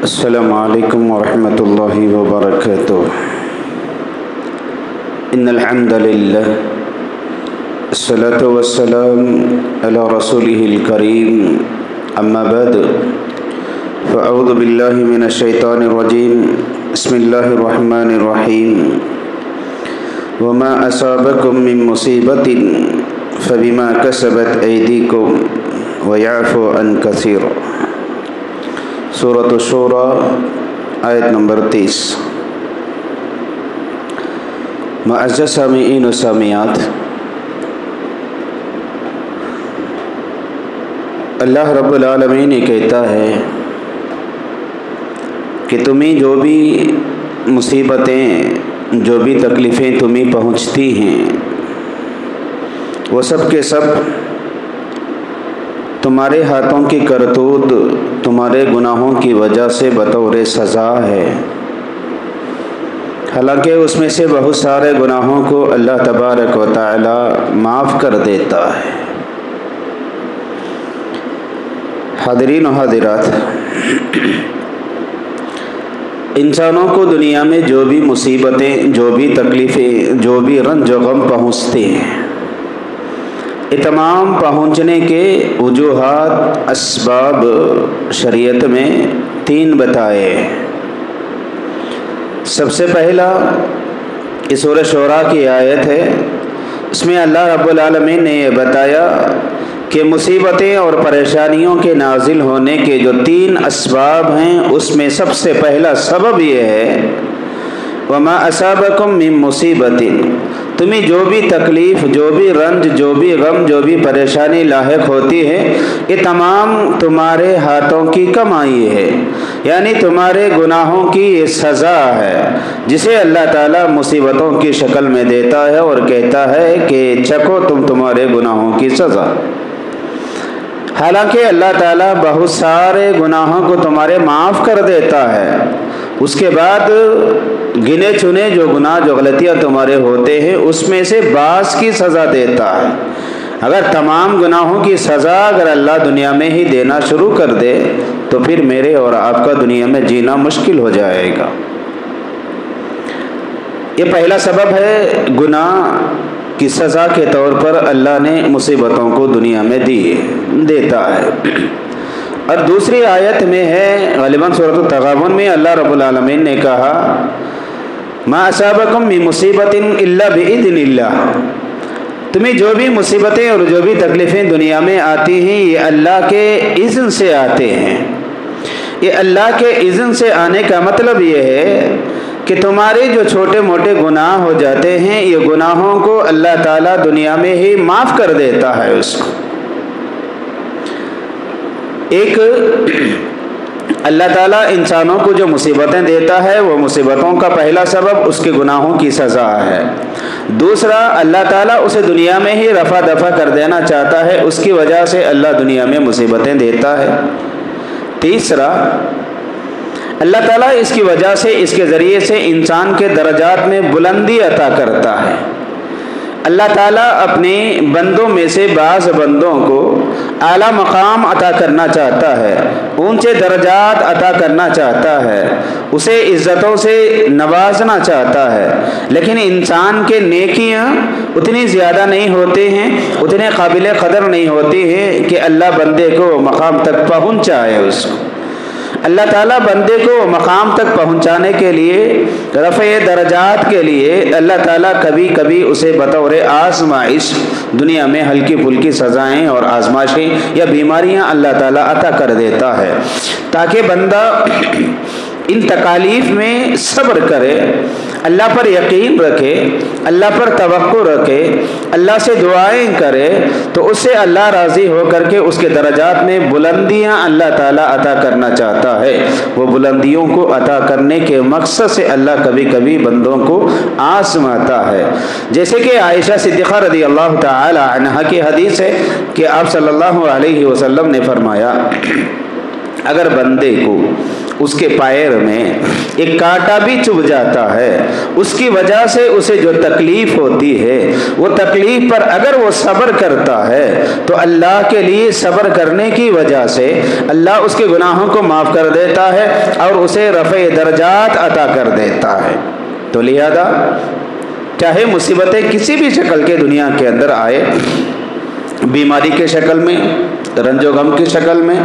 السلام علیکم ورحمۃ اللہ وبرکاتہ۔ ان الحمد للہ الصلاۃ والسلام علی رسولہ الکریم، اما بعد فاعوذ باللہ من الشیطان الرجیم، بسم اللہ الرحمن الرحیم۔ وما اصابکم من مصیبۃ فبما کسبت ایدیکم ویعفو عن کثیر۔ سورۃ الشورى آیت نمبر 30۔ معزز سامعین و سامعات، اللہ رب العالمین یہ کہتا ہے کہ تمہیں جو بھی مصیبتیں، جو بھی تکلیفیں تمہیں پہنچتی ہیں، وہ سب کے سب تمہارے ہاتھوں کی کرتوت، تمہارے گناہوں کی وجہ سے بطور سزا ہے۔ حالانکہ اس میں سے بہت سارے گناہوں کو اللہ تبارک و تعالی معاف کر دیتا ہے۔ حاضرین و حاضرات، انسانوں کو دنیا میں جو بھی مصیبتیں، جو بھی تکلیفیں، جو بھی رنج و غم پہنچتے ہیں، یہ تمام پہنچنے کے وجوہات، اسباب شریعت میں 3 بتائے۔ سب سے پہلا یہ سورہ شعراء کی آیت ہے، اس میں اللہ رب العالمین نے یہ بتایا کہ مصیبتیں اور پریشانیوں کے نازل ہونے کے جو 3 اسباب ہیں، اس میں سب سے پہلا سبب یہ ہے وما اصابکم من مصیبۃ، تمہیں جو بھی تکلیف، جو بھی رنج، جو بھی غم، جو بھی پریشانی لاحق ہوتی ہے، یہ تمام تمہارے ہاتھوں کی کمائی ہے، یعنی تمہارے گناہوں کی یہ سزا ہے، جسے اللہ تعالیٰ مصیبتوں کی شکل میں دیتا ہے اور کہتا ہے کہ چکھو تم تمہارے گناہوں کی سزا۔ حالانکہ اللہ تعالیٰ بہت سارے گناہوں کو تمہارے معاف کر دیتا ہے، اس کے بعد گنے چنے جو گناہ، جو غلطیاں تمہارے ہوتے ہیں، اس میں سے بعض کی سزا دیتا ہے۔ اگر تمام گناہوں کی سزا اگر اللہ دنیا میں ہی دینا شروع کر دے تو پھر میرے اور آپ کا دنیا میں جینا مشکل ہو جائے گا۔ یہ پہلا سبب ہے، گناہ کی سزا کے طور پر اللہ نے مصیبتوں کو دنیا میں دیتا ہے۔ اور دوسری آیت میں ہے، غالباً سورۃ التغابن میں، اللہ رب العالمین نے کہا ما اصابکم من مصیبۃ الا باذن اللہ، تمہیں جو بھی مصیبتیں اور جو بھی تکلیفیں دنیا میں آتی ہیں، یہ اللہ کے اذن سے آتے ہیں۔ یہ اللہ کے اذن سے آنے کا مطلب یہ ہے کہ تمہارے جو چھوٹے موٹے گناہ ہو جاتے ہیں، یہ گناہوں کو اللہ تعالیٰ دنیا میں ہی معاف کر دیتا ہے اس کو۔ ایک اللہ تعالیٰ انسانوں کو جو مصیبتیں دیتا ہے، وہ مصیبتوں کا پہلا سبب اس کے گناہوں کی سزا ہے۔ دوسرا، اللہ تعالیٰ اسے دنیا میں ہی رفع دفع کر دینا چاہتا ہے، اس کی وجہ سے اللہ دنیا میں مصیبتیں دیتا ہے۔ تیسرا، اللہ تعالیٰ اس کی وجہ سے، اس کے ذریعے سے انسان کے درجات میں بلندی عطا کرتا ہے۔ اللہ تعالیٰ اپنے بندوں میں سے بعض بندوں کو اعلیٰ مقام عطا کرنا چاہتا ہے، اونچے درجات عطا کرنا چاہتا ہے، اسے عزتوں سے نوازنا چاہتا ہے، لیکن انسان کے نیکیاں اتنی زیادہ نہیں ہوتے ہیں، اتنے قابل قدر نہیں ہوتی ہیں کہ اللہ بندے کو مقام تک پہنچائے اس کو۔ اللہ تعالیٰ بندے کو مقام تک پہنچانے کے لیے، رفع درجات کے لیے، اللہ تعالیٰ کبھی کبھی اسے بطور آزمائش دنیا میں ہلکی پھلکی سزائیں اور آزمائشیں یا بیماریاں اللہ تعالیٰ عطا کر دیتا ہے، تاکہ بندہ ان تکالیف میں صبر کرے، اللہ پر یقین رکھے، اللہ پر توقع رکھے، اللہ سے دعائیں کرے، تو اس سے اللہ راضی ہو کر کے اس کے درجات میں بلندیاں اللہ تعالیٰ عطا کرنا چاہتا ہے۔ وہ بلندیوں کو عطا کرنے کے مقصد سے اللہ کبھی کبھی بندوں کو آزماتا ہے۔ جیسے کہ عائشہ صدیقہ رضی اللہ تعالی عنہا کی حدیث ہے کہ آپ صلی اللہ علیہ وسلم نے فرمایا اگر بندے کو اس کے پیر میں ایک کانٹا بھی چبھ جاتا ہے، اس کی وجہ سے اسے جو تکلیف ہوتی ہے، وہ تکلیف پر اگر وہ صبر کرتا ہے تو اللہ کے لیے صبر کرنے کی وجہ سے اللہ اس کے گناہوں کو معاف کر دیتا ہے اور اسے رفع درجات عطا کر دیتا ہے۔ تو لہذا چاہے مصیبتیں کسی بھی شکل کے دنیا کے اندر آئے، بیماری کے شکل میں، رنج و غم کی شکل میں،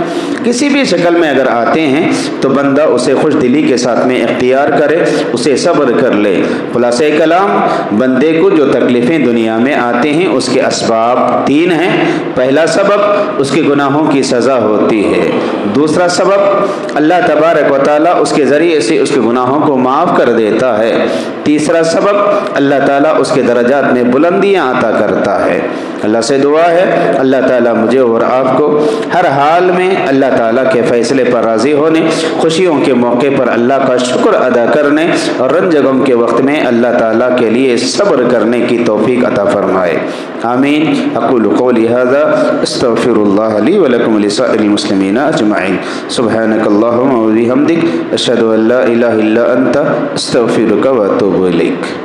کسی بھی شکل میں اگر آتے ہیں تو بندہ اسے خوش دلی کے ساتھ میں اختیار کرے، اسے صبر کر لے۔ خلاصہ کلام، بندے کو جو تکلیفیں دنیا میں آتے ہیں اس کے اسباب 3 ہیں۔ پہلا سبب اس کے گناہوں کی سزا ہوتی ہے، دوسرا سبب اللہ تبارک و تعالیٰ اس کے ذریعے سے اس کے گناہوں کو معاف کر دیتا ہے، تیسرا سبب اللہ تعالیٰ اس کے درجات میں بلندیاں عطا کرتا ہے۔ اللہ سے دعا ہے اللہ تعالیٰ مجھے اور آپ کو ہر حال میں اللہ تعالیٰ کے فیصلے پر راضی ہونے، خوشیوں کے موقع پر اللہ کا شکر ادا کرنے اور رنج غم کے وقت میں اللہ تعالیٰ کے لیے صبر کرنے کی توفیق عطا فرمائے، آمین۔ اقول قولی ھذا استغفر اللہ لی ولکم ولسائر المسلمین اجمعین، سبحانک اللہم وبحمدک، اشہد ان لا الہ الا انت، استغفرک واتوب الیک۔